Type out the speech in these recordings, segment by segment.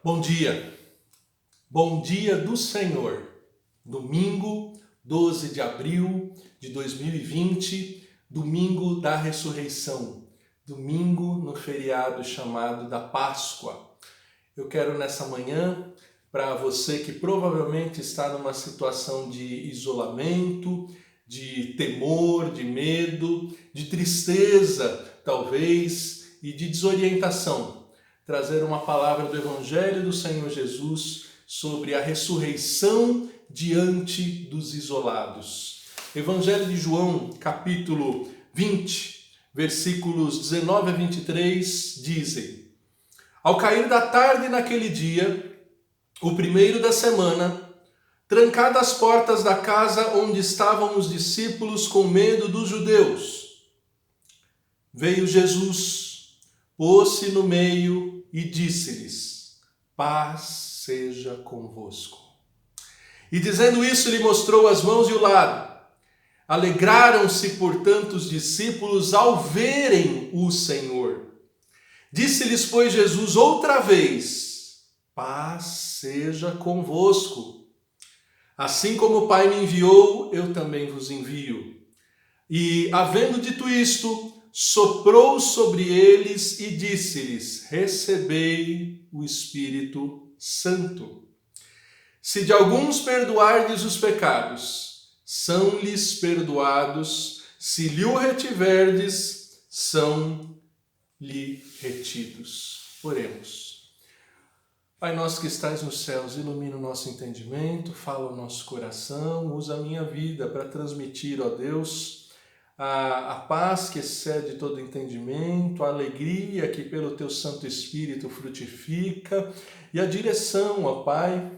Bom dia do Senhor, domingo 12 de abril de 2020, domingo da ressurreição, domingo no feriado chamado da Páscoa. Eu quero nessa manhã, para você que provavelmente está numa situação de isolamento, de temor, de medo, de tristeza, talvez, e de desorientação, trazer uma palavra do Evangelho do Senhor Jesus sobre a ressurreição diante dos isolados. Evangelho de João, capítulo 20, versículos 19 a 23, dizem: Ao cair da tarde naquele dia, o primeiro da semana, trancadas as portas da casa onde estavam os discípulos com medo dos judeus, veio Jesus, pôs-se no meio e disse-lhes: Paz seja convosco. E dizendo isso, lhe mostrou as mãos e o lado. Alegraram-se, portanto, os discípulos ao verem o Senhor. Disse-lhes, pois, Jesus outra vez: Paz seja convosco. Assim como o Pai me enviou, eu também vos envio. E, havendo dito isto, soprou sobre eles e disse-lhes: Recebei o Espírito Santo. Se de alguns perdoardes os pecados, são-lhes perdoados; se lhe o retiverdes, são-lhe retidos. Oremos. Pai nosso que estais nos céus, ilumina o nosso entendimento, fala o nosso coração, usa a minha vida para transmitir, ó Deus, a paz que excede todo entendimento, a alegria que pelo Teu Santo Espírito frutifica e a direção, ó Pai,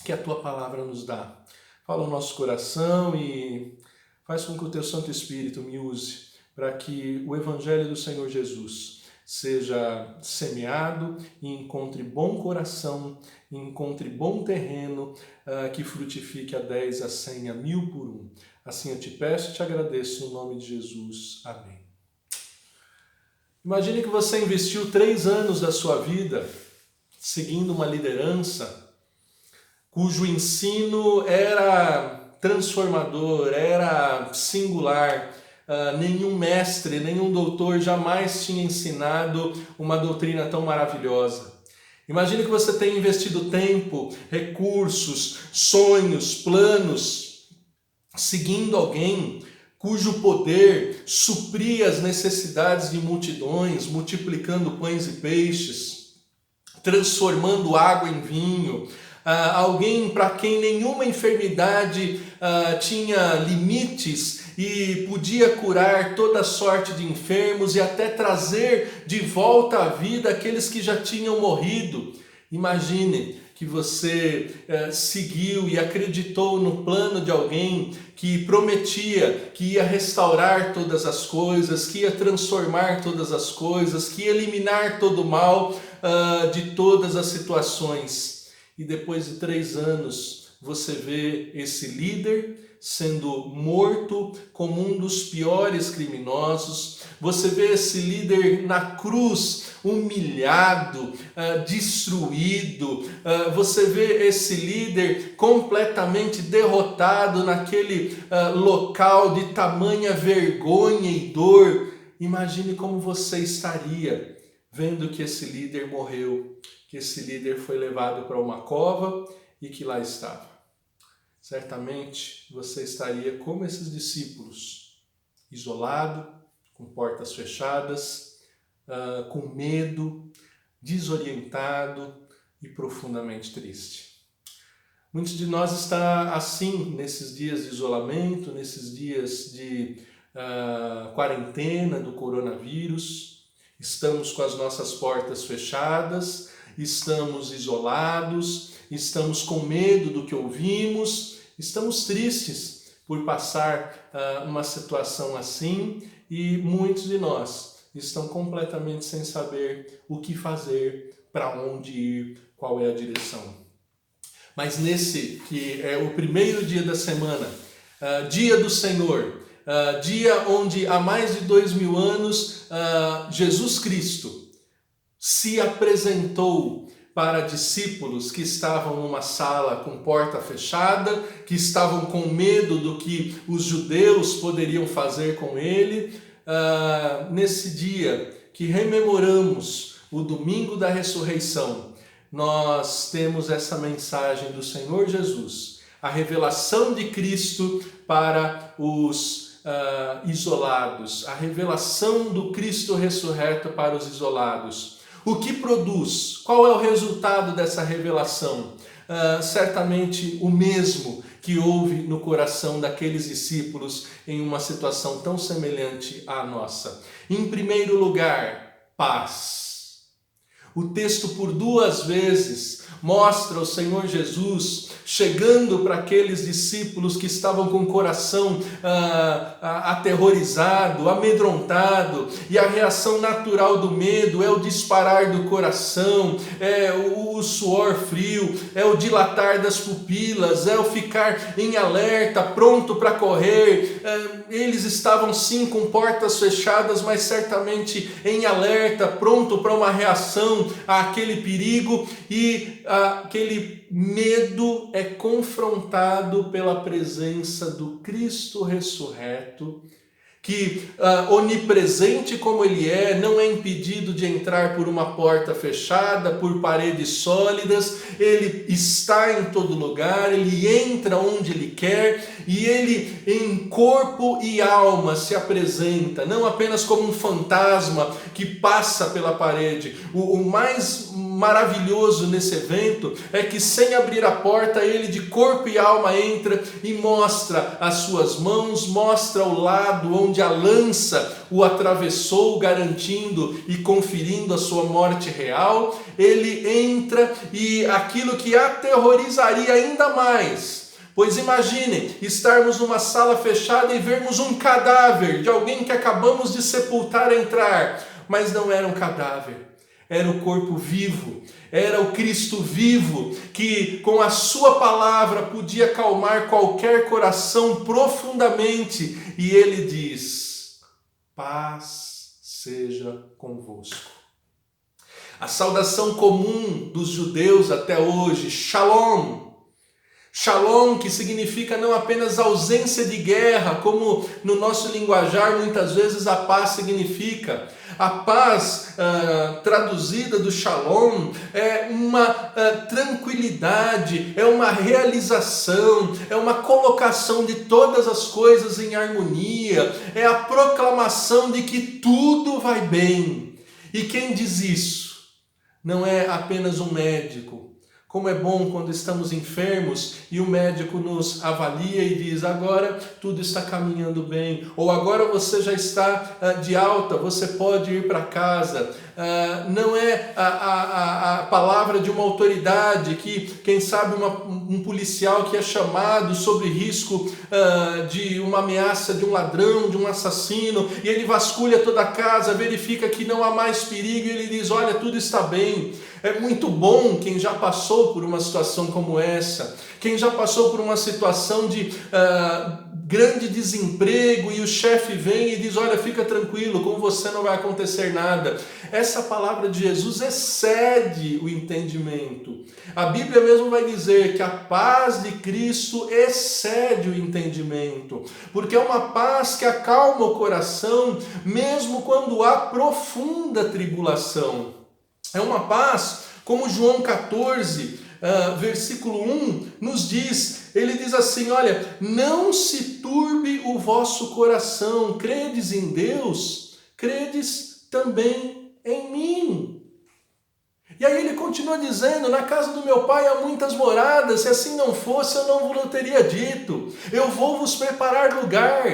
que a Tua palavra nos dá. Fala o nosso coração e faz com que o Teu Santo Espírito me use para que o Evangelho do Senhor Jesus seja semeado e encontre bom coração, encontre bom terreno, que frutifique a 10, a 100, a 1000 por um. Assim eu te peço e te agradeço no nome de Jesus. Amém. Imagine que você investiu 3 anos da sua vida seguindo uma liderança cujo ensino era transformador, era singular. Nenhum mestre, nenhum doutor jamais tinha ensinado uma doutrina tão maravilhosa. Imagine que você tenha investido tempo, recursos, sonhos, planos, seguindo alguém cujo poder supria as necessidades de multidões, multiplicando pães e peixes, transformando água em vinho, alguém para quem nenhuma enfermidade tinha limites e podia curar toda sorte de enfermos e até trazer de volta à vida aqueles que já tinham morrido. Imagine que você seguiu e acreditou no plano de alguém que prometia que ia restaurar todas as coisas, que ia transformar todas as coisas, que ia eliminar todo o mal de todas as situações. E depois de 3 anos, você vê esse líder sendo morto como um dos piores criminosos. Você vê esse líder na cruz, humilhado, destruído. Você vê esse líder completamente derrotado naquele local de tamanha vergonha e dor. Imagine como você estaria vendo que esse líder morreu, que esse líder foi levado para uma cova e que lá estava. Certamente você estaria como esses discípulos, isolado, com portas fechadas, com medo, desorientado e profundamente triste. Muitos de nós está assim nesses dias de isolamento, nesses dias de quarentena do coronavírus. Estamos com as nossas portas fechadas, estamos isolados, estamos com medo do que ouvimos, estamos tristes por passar uma situação assim e muitos de nós estão completamente sem saber o que fazer, para onde ir, qual é a direção. Mas nesse que é o primeiro dia da semana, dia do Senhor, dia onde há mais de 2000 anos Jesus Cristo se apresentou para discípulos que estavam numa sala com porta fechada, que estavam com medo do que os judeus poderiam fazer com ele. Nesse dia que rememoramos o domingo da ressurreição, nós temos essa mensagem do Senhor Jesus, a revelação de Cristo para os isolados, a revelação do Cristo ressurreto para os isolados. O que produz? Qual é o resultado dessa revelação? Certamente o mesmo que houve no coração daqueles discípulos em uma situação tão semelhante à nossa. Em primeiro lugar, paz. O texto por 2 vezes mostra o Senhor Jesus chegando para aqueles discípulos que estavam com o coração aterrorizado, amedrontado, e a reação natural do medo é o disparar do coração, é o suor frio, é o dilatar das pupilas, é o ficar em alerta, pronto para correr. Eles estavam sim com portas fechadas, mas certamente em alerta, pronto para uma reação àquele perigo, e aquele medo é confrontado pela presença do Cristo ressurreto, que onipresente como ele é, não é impedido de entrar por uma porta fechada, por paredes sólidas. Ele está em todo lugar, ele entra onde ele quer, e ele em corpo e alma se apresenta, não apenas como um fantasma que passa pela parede. O mais maravilhoso nesse evento é que, sem abrir a porta, ele de corpo e alma entra e mostra as suas mãos, mostra o lado onde a lança o atravessou, garantindo e conferindo a sua morte real. Ele entra, e aquilo que aterrorizaria ainda mais, pois imaginem estarmos numa sala fechada e vermos um cadáver de alguém que acabamos de sepultar entrar, mas não era um cadáver, era o corpo vivo, era o Cristo vivo, que com a sua palavra podia acalmar qualquer coração profundamente, e ele diz: paz seja convosco. A saudação comum dos judeus até hoje, Shalom. Shalom, que significa não apenas ausência de guerra, como no nosso linguajar muitas vezes a paz significa. A paz traduzida do Shalom é uma tranquilidade, é uma realização, é uma colocação de todas as coisas em harmonia, é a proclamação de que tudo vai bem. E quem diz isso não é apenas um médico. Como é bom quando estamos enfermos e o médico nos avalia e diz: agora tudo está caminhando bem, ou agora você já está de alta, você pode ir para casa. Não é a palavra de uma autoridade que, quem sabe, um policial que é chamado sobre risco de uma ameaça de um ladrão, de um assassino, e ele vasculha toda a casa, verifica que não há mais perigo, e ele diz: olha, tudo está bem. É muito bom quem já passou por uma situação como essa, quem já passou por uma situação de grande desemprego, e o chefe vem e diz: olha, fica tranquilo, com você não vai acontecer nada. Essa palavra de Jesus excede o entendimento. A Bíblia mesmo vai dizer que a paz de Cristo excede o entendimento, porque é uma paz que acalma o coração, mesmo quando há profunda tribulação. É uma paz, como João 14, versículo 1 nos diz. Ele diz assim: olha, não se turbe o vosso coração, credes em Deus, credes também em mim. E aí ele continua dizendo: na casa do meu pai há muitas moradas, se assim não fosse eu não vos teria dito, eu vou vos preparar lugar.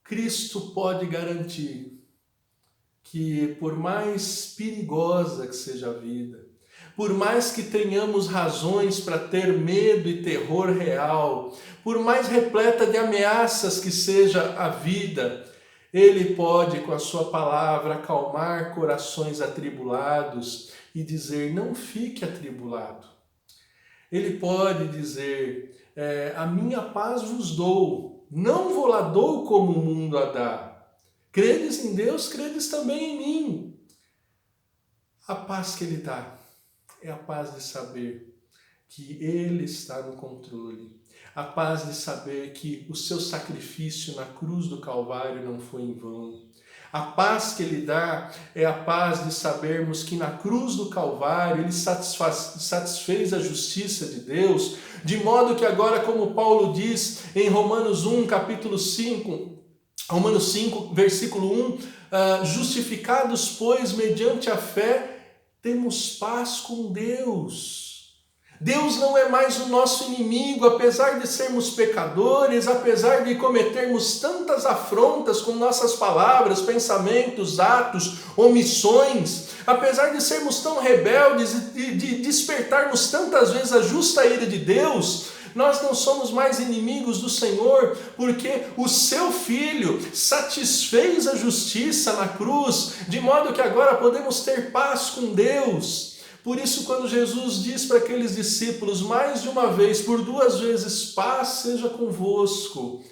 Cristo pode garantir que, por mais perigosa que seja a vida, por mais que tenhamos razões para ter medo e terror real, por mais repleta de ameaças que seja a vida, Ele pode, com a sua palavra, acalmar corações atribulados e dizer: não fique atribulado. Ele pode dizer: a minha paz vos dou, não vou lá dou como o mundo a dá. Credes em Deus, credes também em mim. A paz que Ele dá é a paz de saber que Ele está no controle. A paz de saber que o seu sacrifício na cruz do Calvário não foi em vão. A paz que Ele dá é a paz de sabermos que na cruz do Calvário Ele satisfez a justiça de Deus, de modo que agora, como Paulo diz em Romanos 5, versículo 1, justificados, pois, mediante a fé, temos paz com Deus. Deus não é mais o nosso inimigo, apesar de sermos pecadores, apesar de cometermos tantas afrontas com nossas palavras, pensamentos, atos, omissões, apesar de sermos tão rebeldes e de despertarmos tantas vezes a justa ira de Deus, nós não somos mais inimigos do Senhor, porque o seu Filho satisfez a justiça na cruz, de modo que agora podemos ter paz com Deus. Por isso, quando Jesus diz para aqueles discípulos, mais de uma vez, por 2 vezes, paz seja convosco,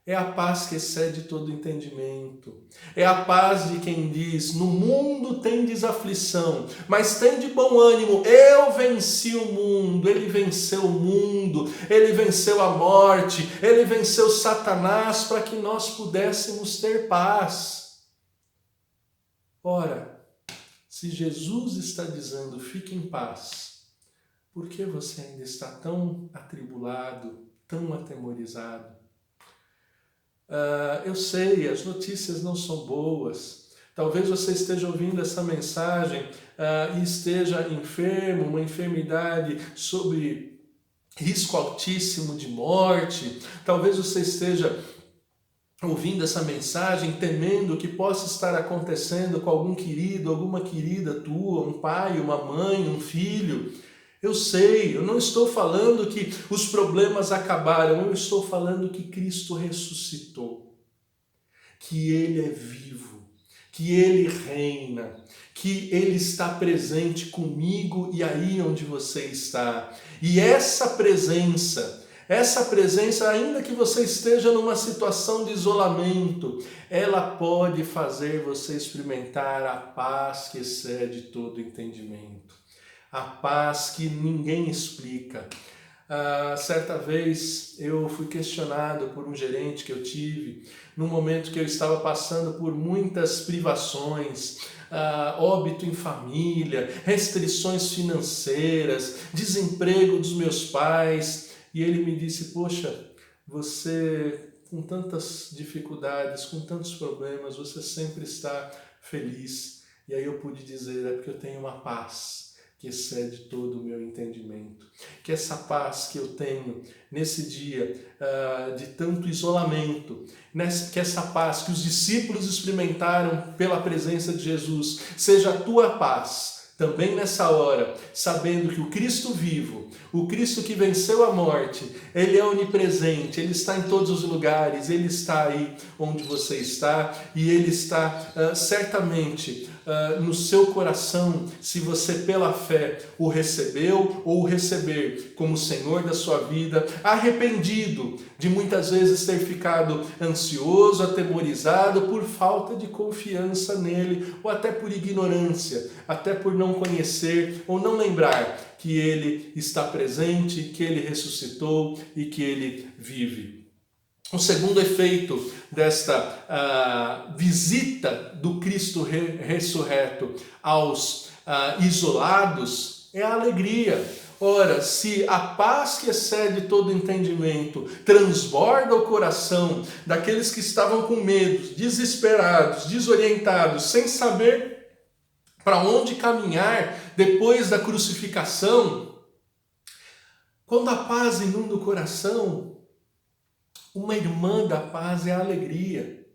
é a paz que excede todo entendimento. É a paz de quem diz, no mundo tendes aflição, mas tende bom ânimo, eu venci o mundo. Ele venceu o mundo, Ele venceu a morte, Ele venceu Satanás para que nós pudéssemos ter paz. Ora, se Jesus está dizendo, fique em paz, por que você ainda está tão atribulado, tão atemorizado? Eu sei, as notícias não são boas. Talvez você esteja ouvindo essa mensagem e esteja enfermo, uma enfermidade sobre risco altíssimo de morte. Talvez você esteja ouvindo essa mensagem, temendo que possa estar acontecendo com algum querido, alguma querida tua, um pai, uma mãe, um filho. Eu sei, eu não estou falando que os problemas acabaram, eu estou falando que Cristo ressuscitou, que Ele é vivo, que Ele reina, que Ele está presente comigo e aí onde você está. E essa presença, ainda que você esteja numa situação de isolamento, ela pode fazer você experimentar a paz que excede todo entendimento. A paz que ninguém explica. Certa vez eu fui questionado por um gerente que eu tive, num momento que eu estava passando por muitas privações, óbito em família, restrições financeiras, desemprego dos meus pais. E ele me disse, poxa, você com tantas dificuldades, com tantos problemas, você sempre está feliz. E aí eu pude dizer, é porque eu tenho uma paz que excede todo o meu entendimento. Que essa paz que eu tenho nesse dia de tanto isolamento, que essa paz que os discípulos experimentaram pela presença de Jesus, seja a tua paz também nessa hora, sabendo que o Cristo vivo, o Cristo que venceu a morte, Ele é onipresente, Ele está em todos os lugares, Ele está aí onde você está e Ele está certamente no seu coração, se você pela fé o recebeu ou o receber como Senhor da sua vida, arrependido de muitas vezes ter ficado ansioso, atemorizado por falta de confiança nele ou até por ignorância, até por não conhecer ou não lembrar que Ele está presente, que Ele ressuscitou e que Ele vive. O segundo efeito desta visita do Cristo ressurreto aos isolados é a alegria. Ora, se a paz que excede todo entendimento transborda o coração daqueles que estavam com medo, desesperados, desorientados, sem saber para onde caminhar depois da crucificação, quando a paz inunda o coração, uma irmã da paz é a alegria.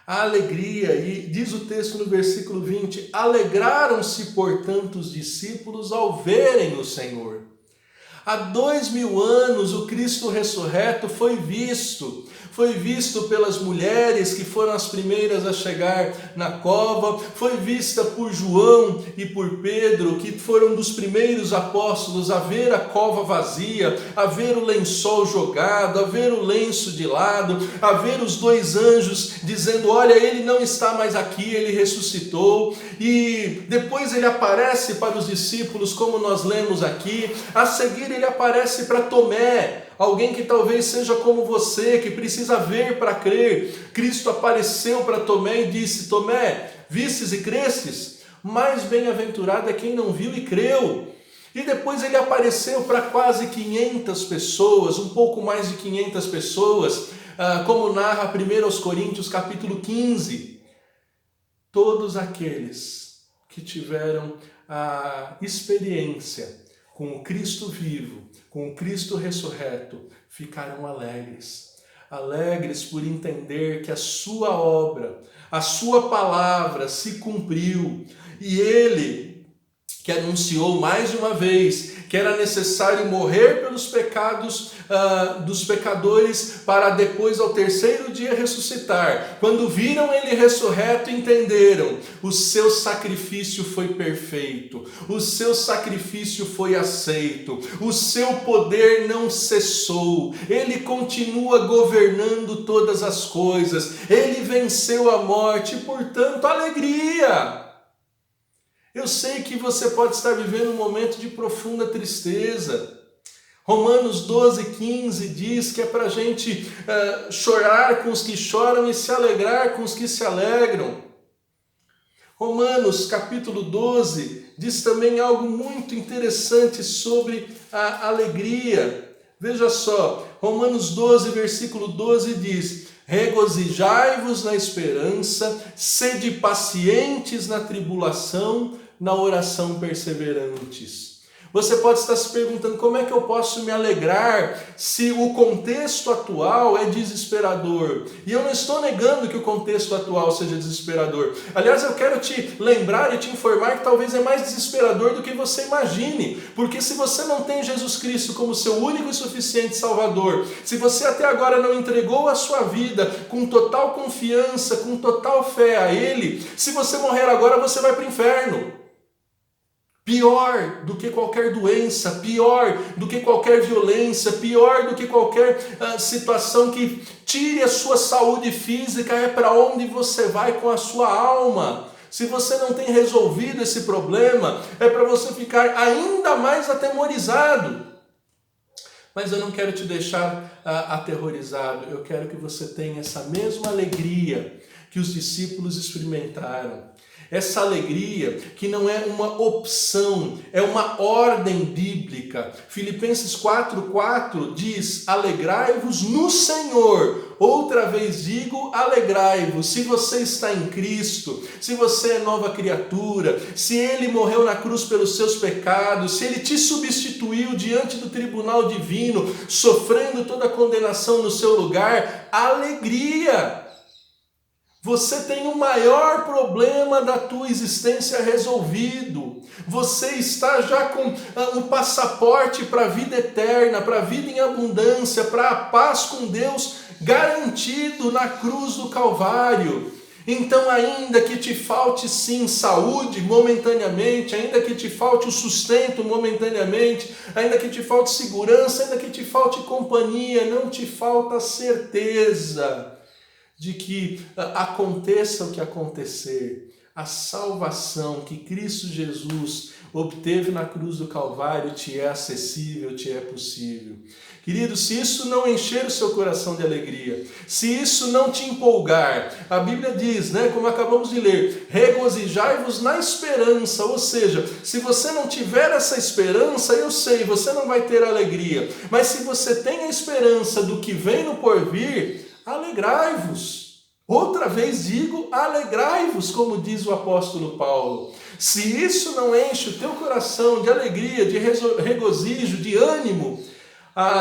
A alegria, e diz o texto no versículo 20, alegraram-se, portanto, os discípulos ao verem o Senhor. Há 2000 anos o Cristo ressurreto foi visto, foi visto pelas mulheres que foram as primeiras a chegar na cova, foi vista por João e por Pedro, que foram dos primeiros apóstolos a ver a cova vazia, a ver o lençol jogado, a ver o lenço de lado, a ver os dois anjos dizendo: olha, ele não está mais aqui, ele ressuscitou. E depois ele aparece para os discípulos, como nós lemos aqui. A seguir ele aparece para Tomé, alguém que talvez seja como você, que precisa ver para crer. Cristo apareceu para Tomé e disse: Tomé, vistes e crestes? Mais bem-aventurado é quem não viu e creu. E depois ele apareceu para quase 500 pessoas, um pouco mais de 500 pessoas, como narra 1 Coríntios capítulo 15. Todos aqueles que tiveram a experiência com o Cristo vivo, com o Cristo ressurreto, ficaram alegres. Alegres por entender que a sua obra, a sua palavra se cumpriu. E ele, que anunciou mais de uma vez que era necessário morrer pelos pecados dos pecadores para depois ao terceiro dia ressuscitar. Quando viram ele ressurreto, entenderam: o seu sacrifício foi perfeito, o seu sacrifício foi aceito, o seu poder não cessou, ele continua governando todas as coisas, ele venceu a morte, portanto, alegria. Eu sei que você pode estar vivendo um momento de profunda tristeza. Romanos 12:15 diz que é para a gente chorar com os que choram e se alegrar com os que se alegram. Romanos capítulo 12 diz também algo muito interessante sobre a alegria. Veja só, Romanos 12, versículo 12 diz: regozijai-vos na esperança, sede pacientes na tribulação, na oração perseverantes. Você pode estar se perguntando: como é que eu posso me alegrar se o contexto atual é desesperador? E eu não estou negando que o contexto atual seja desesperador. Aliás, eu quero te lembrar e te informar que talvez é mais desesperador do que você imagine. Porque se você não tem Jesus Cristo como seu único e suficiente Salvador, se você até agora não entregou a sua vida com total confiança, com total fé a Ele, se você morrer agora, você vai para o inferno. Pior do que qualquer doença, pior do que qualquer violência, pior do que qualquer situação que tire a sua saúde física, é para onde você vai com a sua alma. Se você não tem resolvido esse problema, é para você ficar ainda mais atemorizado. Mas eu não quero te deixar aterrorizado, eu quero que você tenha essa mesma alegria que os discípulos experimentaram. Essa alegria que não é uma opção, é uma ordem bíblica. Filipenses 4:4 diz: alegrai-vos no Senhor. Outra vez digo, alegrai-vos. Se você está em Cristo, se você é nova criatura, se Ele morreu na cruz pelos seus pecados, se Ele te substituiu diante do tribunal divino, sofrendo toda a condenação no seu lugar, alegria. Você tem o maior problema da tua existência resolvido. Você está já com um passaporte para a vida eterna, para a vida em abundância, para a paz com Deus garantido na cruz do Calvário. Então, ainda que te falte sim saúde momentaneamente, ainda que te falte o sustento momentaneamente, ainda que te falte segurança, ainda que te falte companhia, não te falta certeza de que aconteça o que acontecer, a salvação que Cristo Jesus obteve na cruz do Calvário te é acessível, te é possível. Querido, se isso não encher o seu coração de alegria, se isso não te empolgar, a Bíblia diz, como acabamos de ler, regozijai-vos na esperança, ou seja, se você não tiver essa esperança, eu sei, você não vai ter alegria, mas se você tem a esperança do que vem no porvir, alegrai-vos. Outra vez digo, alegrai-vos, como diz o apóstolo Paulo. Se isso não enche o teu coração de alegria, de regozijo, de ânimo,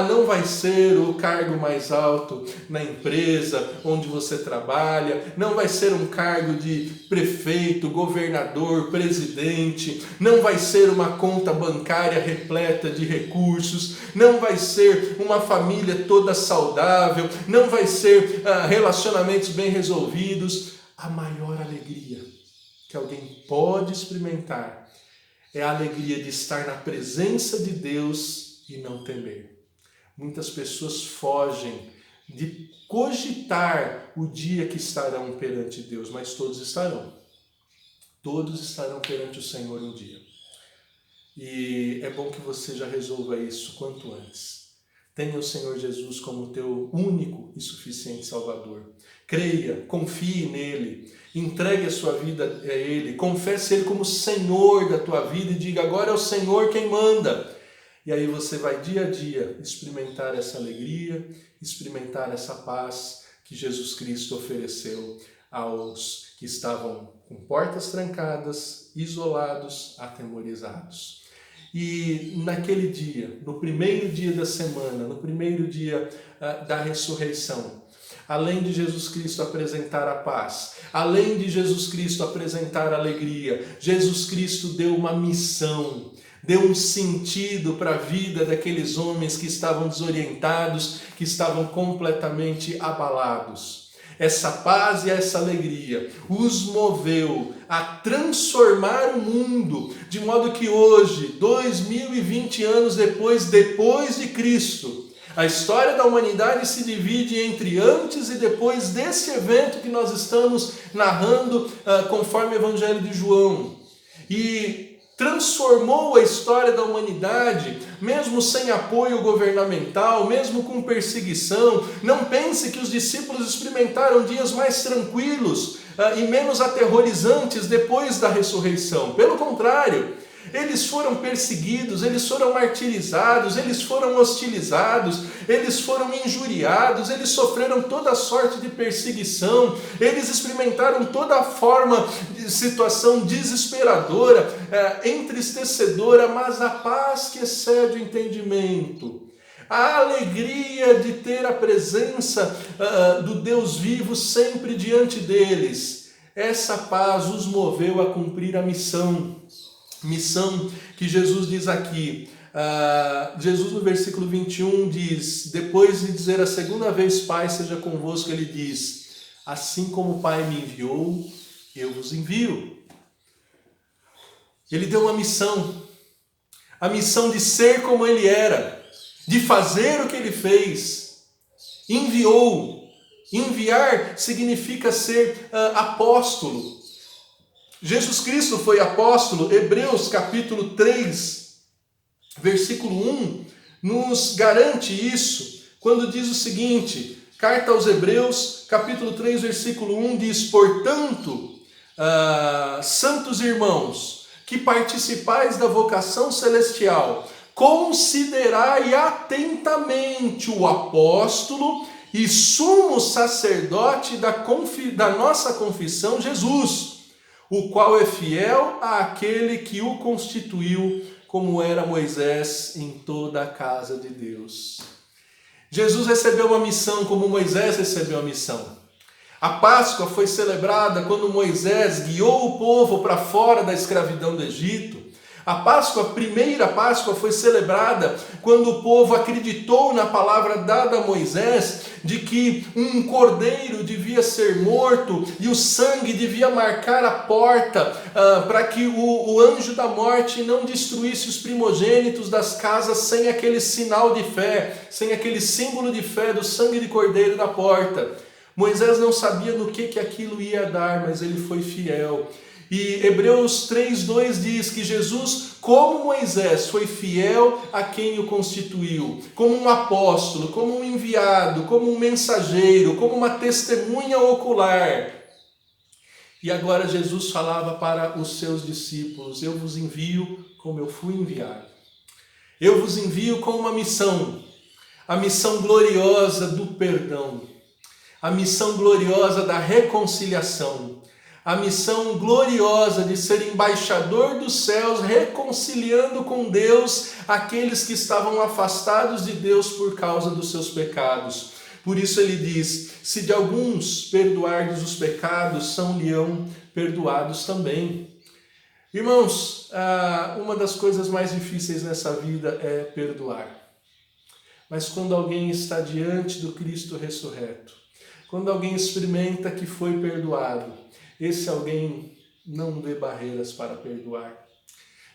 Não vai ser o cargo mais alto na empresa onde você trabalha, não vai ser um cargo de prefeito, governador, presidente, não vai ser uma conta bancária repleta de recursos, não vai ser uma família toda saudável, não vai ser relacionamentos bem resolvidos. A maior alegria que alguém pode experimentar é a alegria de estar na presença de Deus e não temer. Muitas pessoas fogem de cogitar o dia que estarão perante Deus, mas todos estarão. Todos estarão perante o Senhor um dia. E é bom que você já resolva isso quanto antes. Tenha o Senhor Jesus como teu único e suficiente Salvador. Creia, confie nele, entregue a sua vida a Ele, confesse Ele como Senhor da tua vida e diga: agora é o Senhor quem manda. E aí você vai dia a dia experimentar essa alegria, experimentar essa paz que Jesus Cristo ofereceu aos que estavam com portas trancadas, isolados, atemorizados. E naquele dia, no primeiro dia da semana, no primeiro dia da ressurreição, além de Jesus Cristo apresentar a paz, além de Jesus Cristo apresentar a alegria, Jesus Cristo deu uma missão, deu um sentido para a vida daqueles homens que estavam desorientados, que estavam completamente abalados. Essa paz e essa alegria os moveu a transformar o mundo, de modo que hoje, 2020 anos depois de Cristo, a história da humanidade se divide entre antes e depois desse evento que nós estamos narrando conforme o Evangelho de João. E transformou a história da humanidade, mesmo sem apoio governamental, mesmo com perseguição. Não pense que os discípulos experimentaram dias mais tranquilos e menos aterrorizantes depois da ressurreição. Pelo contrário, eles foram perseguidos, eles foram martirizados, eles foram hostilizados, eles foram injuriados, eles sofreram toda sorte de perseguição, eles experimentaram toda forma de situação desesperadora, entristecedora, mas a paz que excede o entendimento, a alegria de ter a presença do Deus vivo sempre diante deles, essa paz os moveu a cumprir a missão que Jesus diz aqui. Jesus no versículo 21 diz, depois de dizer a segunda vez, Pai seja convosco, ele diz, assim como o Pai me enviou, eu vos envio. Ele deu uma missão, a missão de ser como ele era, de fazer o que ele fez. Enviou. Enviar significa ser apóstolo. Jesus Cristo foi apóstolo. Hebreus capítulo 3, versículo 1, nos garante isso, quando diz o seguinte, carta aos Hebreus, capítulo 3, versículo 1, diz, portanto, santos irmãos, que participais da vocação celestial, considerai atentamente o apóstolo e sumo sacerdote da nossa confissão, Jesus, o qual é fiel àquele que o constituiu, como era Moisés em toda a casa de Deus. Jesus recebeu uma missão como Moisés recebeu a missão. A Páscoa foi celebrada quando Moisés guiou o povo para fora da escravidão do Egito. A primeira Páscoa foi celebrada quando o povo acreditou na palavra dada a Moisés de que um cordeiro devia ser morto e o sangue devia marcar a porta para que o anjo da morte não destruísse os primogênitos das casas sem aquele sinal de fé, sem aquele símbolo de fé do sangue de cordeiro da porta. Moisés não sabia no que aquilo ia dar, mas ele foi fiel. E Hebreus 3:2 diz que Jesus, como Moisés, foi fiel a quem o constituiu, como um apóstolo, como um enviado, como um mensageiro, como uma testemunha ocular. E agora Jesus falava para os seus discípulos, eu vos envio como eu fui enviado. Eu vos envio com uma missão, a missão gloriosa do perdão, a missão gloriosa da reconciliação, a missão gloriosa de ser embaixador dos céus, reconciliando com Deus aqueles que estavam afastados de Deus por causa dos seus pecados. Por isso ele diz, se de alguns perdoardes os pecados, são-lhe-ão perdoados também. Irmãos, uma das coisas mais difíceis nessa vida é perdoar. Mas quando alguém está diante do Cristo ressurreto, quando alguém experimenta que foi perdoado, esse alguém não vê barreiras para perdoar.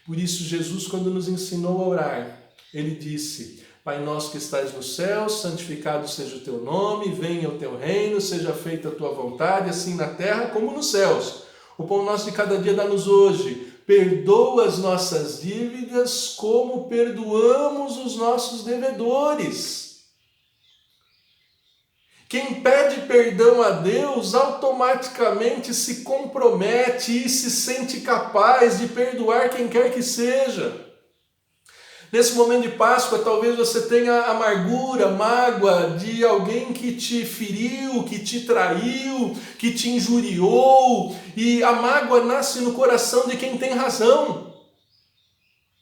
Por isso Jesus, quando nos ensinou a orar, ele disse, Pai nosso que estais nos céus, santificado seja o teu nome, venha o teu reino, seja feita a tua vontade, assim na terra como nos céus. O pão nosso de cada dia dá-nos hoje. Perdoa as nossas dívidas como perdoamos os nossos devedores. Quem pede perdão a Deus automaticamente se compromete e se sente capaz de perdoar quem quer que seja. Nesse momento de Páscoa, talvez você tenha amargura, mágoa de alguém que te feriu, que te traiu, que te injuriou, e a mágoa nasce no coração de quem tem razão.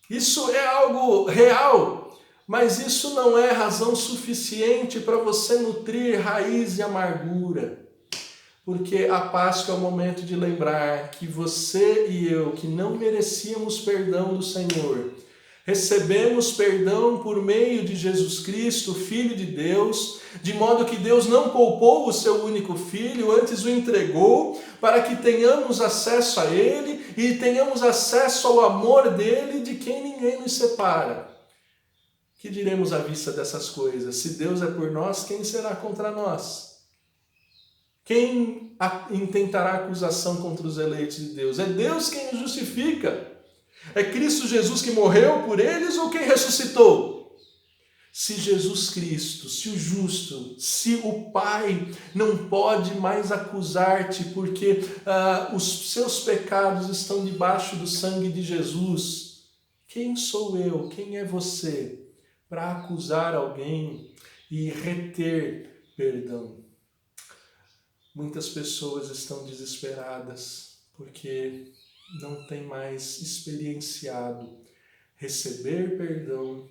Isso é algo real, mas isso não é razão suficiente para você nutrir raiz de amargura. Porque a Páscoa é o momento de lembrar que você e eu, que não merecíamos perdão do Senhor, recebemos perdão por meio de Jesus Cristo, Filho de Deus, de modo que Deus não poupou o seu único Filho, antes o entregou, para que tenhamos acesso a Ele e tenhamos acesso ao amor dEle, de quem ninguém nos separa. Que diremos à vista dessas coisas? Se Deus é por nós, quem será contra nós? Quem intentará acusação contra os eleitos de Deus? É Deus quem os justifica. É Cristo Jesus que morreu por eles ou quem ressuscitou? Se Jesus Cristo, se o justo, se o Pai não pode mais acusar-te porque os seus pecados estão debaixo do sangue de Jesus, quem sou eu, quem é você para acusar alguém e reter perdão? Muitas pessoas estão desesperadas porque não tem mais experienciado receber perdão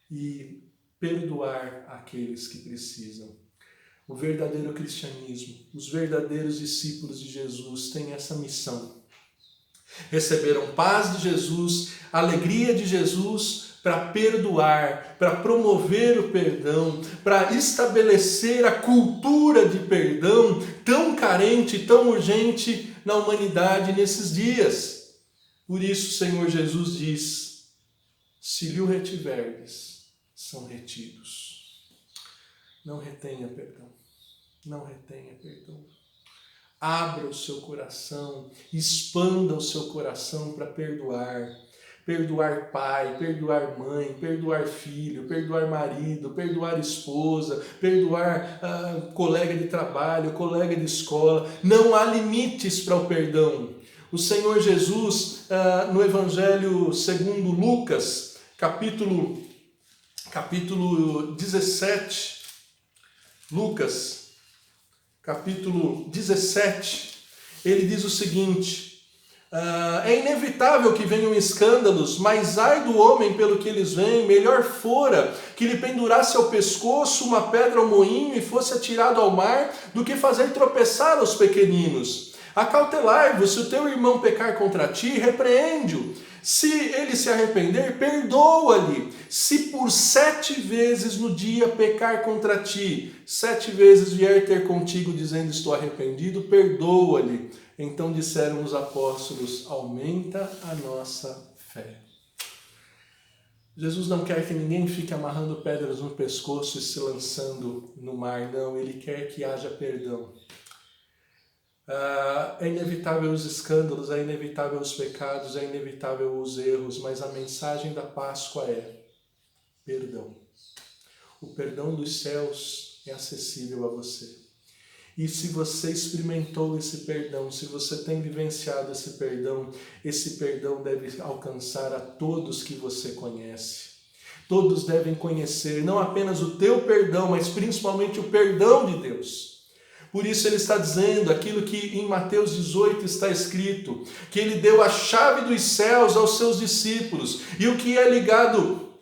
e perdoar aqueles que precisam. O verdadeiro cristianismo, os verdadeiros discípulos de Jesus têm essa missão. Receberam paz de Jesus, alegria de Jesus para perdoar, para promover o perdão, para estabelecer a cultura de perdão tão carente, tão urgente na humanidade nesses dias. Por isso o Senhor Jesus diz, se lhe o retiverdes, são retidos. Não retenha perdão, não retenha perdão. Abra o seu coração, expanda o seu coração para perdoar. Perdoar pai, perdoar mãe, perdoar filho, perdoar marido, perdoar esposa, perdoar colega de trabalho, colega de escola. Não há limites para o perdão. O Senhor Jesus, no Evangelho segundo Lucas, capítulo 17, Lucas, capítulo 17, ele diz o seguinte, é inevitável que venham escândalos, mas ai do homem pelo que eles veem, melhor fora que lhe pendurasse ao pescoço uma pedra ao moinho e fosse atirado ao mar, do que fazer tropeçar os pequeninos. Acautelai-vos, se o teu irmão pecar contra ti, repreende-o. Se ele se arrepender, perdoa-lhe. Se por 7 vezes no dia pecar contra ti, 7 vezes vier ter contigo dizendo estou arrependido, perdoa-lhe. Então disseram os apóstolos, aumenta a nossa fé. Jesus não quer que ninguém fique amarrando pedras no pescoço e se lançando no mar, não. Ele quer que haja perdão. É inevitável os escândalos, é inevitável os pecados, é inevitável os erros, mas a mensagem da Páscoa é perdão. O perdão dos céus é acessível a você. E se você experimentou esse perdão, se você tem vivenciado esse perdão deve alcançar a todos que você conhece. Todos devem conhecer não apenas o teu perdão, mas principalmente o perdão de Deus. Por isso ele está dizendo aquilo que em Mateus 18 está escrito, que ele deu a chave dos céus aos seus discípulos, e o que é ligado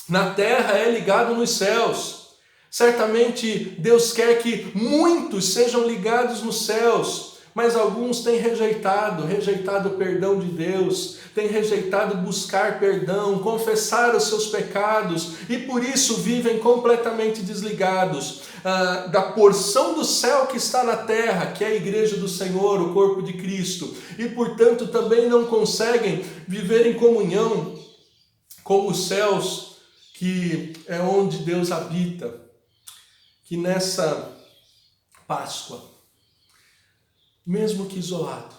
na terra é ligado nos céus. Certamente Deus quer que muitos sejam ligados nos céus, mas alguns têm rejeitado o perdão de Deus, têm rejeitado buscar perdão, confessar os seus pecados, e por isso vivem completamente desligados da porção do céu que está na terra, que é a igreja do Senhor, o corpo de Cristo, e portanto também não conseguem viver em comunhão com os céus, que é onde Deus habita. Que nessa Páscoa, mesmo que isolado,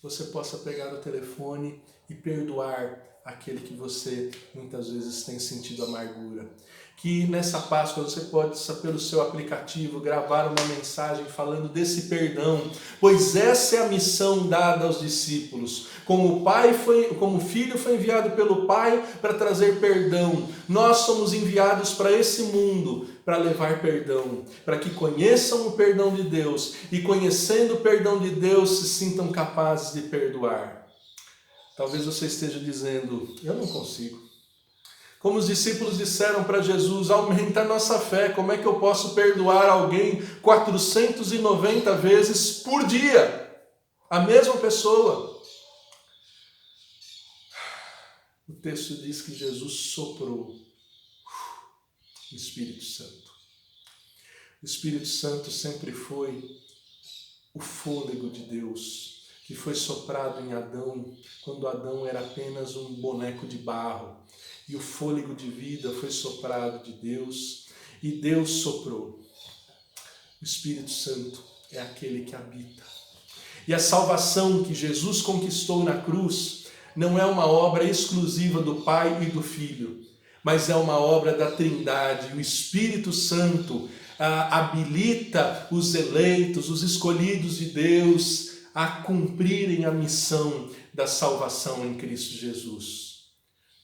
você possa pegar o telefone e perdoar aquele que você muitas vezes tem sentido amargura. Que nessa Páscoa você possa, pelo seu aplicativo, gravar uma mensagem falando desse perdão, pois essa é a missão dada aos discípulos. Como o Filho foi enviado pelo Pai para trazer perdão, nós somos enviados para esse mundo para levar perdão, para que conheçam o perdão de Deus e, conhecendo o perdão de Deus, se sintam capazes de perdoar. Talvez você esteja dizendo, eu não consigo. Como os discípulos disseram para Jesus, aumenta a nossa fé, como é que eu posso perdoar alguém 490 vezes por dia? A mesma pessoa. O texto diz que Jesus soprou o Espírito Santo. O Espírito Santo sempre foi o fôlego de Deus, que foi soprado em Adão, quando Adão era apenas um boneco de barro. E o fôlego de vida foi soprado de Deus, e Deus soprou. O Espírito Santo é aquele que habita. E a salvação que Jesus conquistou na cruz não é uma obra exclusiva do Pai e do Filho, mas é uma obra da Trindade. O Espírito Santo habilita os eleitos, os escolhidos de Deus, a cumprirem a missão da salvação em Cristo Jesus.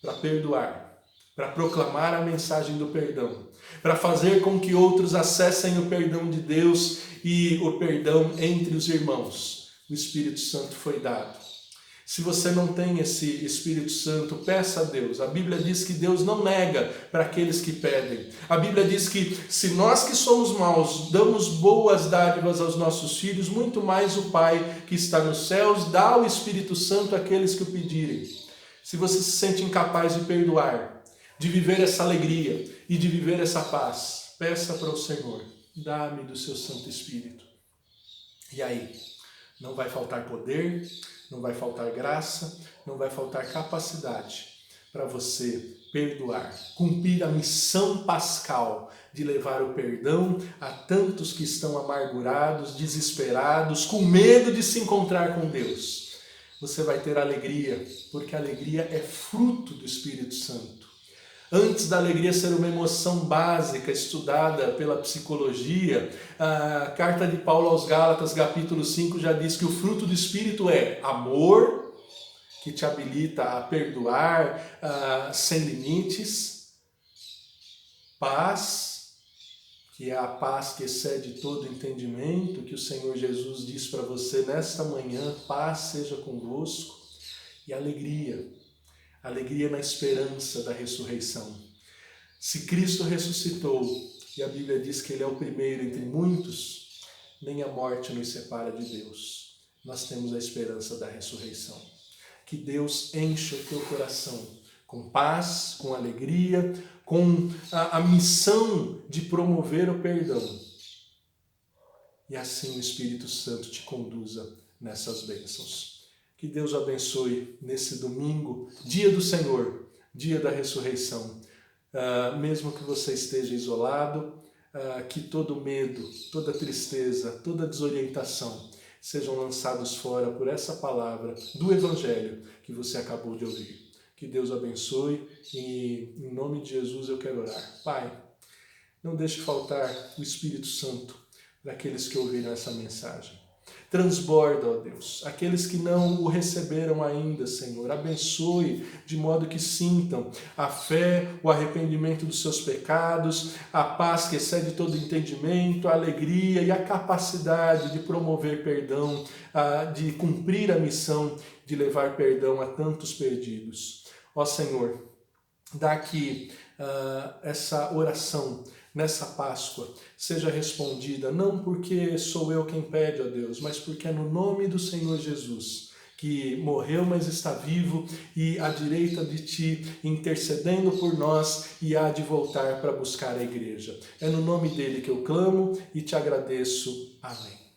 Para perdoar, para proclamar a mensagem do perdão, para fazer com que outros acessem o perdão de Deus e o perdão entre os irmãos. O Espírito Santo foi dado. Se você não tem esse Espírito Santo, peça a Deus. A Bíblia diz que Deus não nega para aqueles que pedem. A Bíblia diz que se nós que somos maus damos boas dádivas aos nossos filhos, muito mais o Pai que está nos céus dá o Espírito Santo àqueles que o pedirem. Se você se sente incapaz de perdoar, de viver essa alegria e de viver essa paz, peça para o Senhor, dá-me do seu Santo Espírito. E aí, não vai faltar poder, não vai faltar graça, não vai faltar capacidade para você perdoar, cumprir a missão pascal de levar o perdão a tantos que estão amargurados, desesperados, com medo de se encontrar com Deus. Você vai ter alegria, porque a alegria é fruto do Espírito Santo. Antes da alegria ser uma emoção básica estudada pela psicologia, a carta de Paulo aos Gálatas, capítulo 5, já diz que o fruto do Espírito é amor, que te habilita a perdoar sem limites, paz, que é a paz que excede todo entendimento, que o Senhor Jesus diz para você nesta manhã, paz seja convosco, e alegria na esperança da ressurreição. Se Cristo ressuscitou, e a Bíblia diz que Ele é o primeiro entre muitos, nem a morte nos separa de Deus. Nós temos a esperança da ressurreição. Que Deus encha o teu coração com paz, com alegria, com a missão de promover o perdão. E assim o Espírito Santo te conduza nessas bênçãos. Que Deus o abençoe nesse domingo, dia do Senhor, dia da ressurreição. Mesmo que você esteja isolado, que todo medo, toda tristeza, toda desorientação sejam lançados fora por essa palavra do Evangelho que você acabou de ouvir. Que Deus abençoe e em nome de Jesus eu quero orar. Pai, não deixe faltar o Espírito Santo para aqueles que ouviram essa mensagem. Transborda, ó Deus, aqueles que não o receberam ainda, Senhor. Abençoe de modo que sintam a fé, o arrependimento dos seus pecados, a paz que excede todo entendimento, a alegria e a capacidade de promover perdão, de cumprir a missão de levar perdão a tantos perdidos. Ó Senhor, dá que essa oração nessa Páscoa seja respondida, não porque sou eu quem pede, ó Deus, mas porque é no nome do Senhor Jesus, que morreu, mas está vivo e à direita de Ti, intercedendo por nós e há de voltar para buscar a igreja. É no nome dele que eu clamo e te agradeço. Amém.